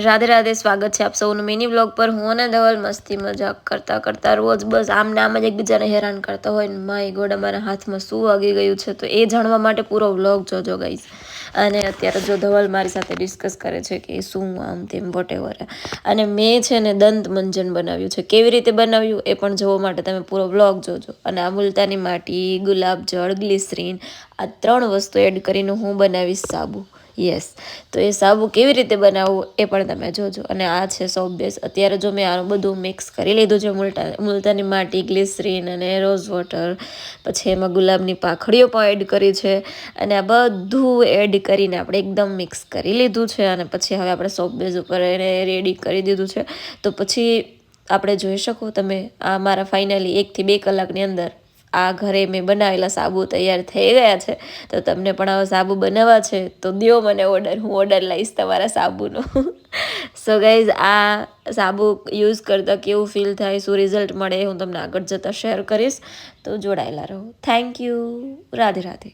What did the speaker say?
રાધે રાધે, સ્વાગત છે આપ સૌનું મિની બ્લોગ પર। હું અને ધવલ મસ્તી મજાક કરતા કરતા રોજ બસ આમ ને આમ જ એકબીજાને હેરાન કરતા હોય ને માય ગોડ અમારા હાથમાં શું વાગી ગયું છે તો એ જાણવા માટે પૂરો વ્લોગ જોજો ગાઈઝ। અને અત્યારે જો ધવલ મારી સાથે ડિસ્કસ કરે છે કે શું આમ તેમ વોટેવર। અને મેં છે ને દંત મંજન બનાવ્યું છે, કેવી રીતે બનાવ્યું એ પણ જોવા માટે તમે પૂરો વ્લોગ જોજો। અને આ મુલતાની માટી, ગુલાબ જળ, ગ્લિસરીન આ 3 વસ્તુ એડ કરીને હું બનાવીશ સાબુ। યસ, તો એ સાબુ કેવી રીતે બનાવવું એ પણ તમે જોજો। અને આ છે સોપ બેઝ। અત્યારે જો મેં આનું બધું મિક્સ કરી લીધું છે, મુલતાની માટી, ગ્લિસરીન અને રોઝ વોટર, પછી એમાં ગુલાબની પાંખડીઓ પણ એડ કરી છે। અને આ બધું એડ કરીને આપણે એકદમ મિક્સ કરી લીધું છે। અને પછી હવે આપણે સોપ બેઝ ઉપર એને રેડી કરી દીધું છે। તો પછી આપણે જોઈ શકો તમે આ મારા ફાઇનલી 1 થી 2 કલાકની અંદર આ ઘરે મેં બનાવેલા સાબુ તૈયાર થઈ ગયા છે। તો તમને પણ આવા સાબુ બનાવવા છે તો દ્યો મને ઓર્ડર, હું ઓર્ડર લઈશ તમારા સાબુનો। સો ગાઈઝ, આ સાબુ યુઝ કરતાં કેવું ફીલ થાય, શું રિઝલ્ટ મળે હું તમને આગળ જતાં શેર કરીશ, તો જોડાયેલા રહો। Thank you, Radhe Radhe.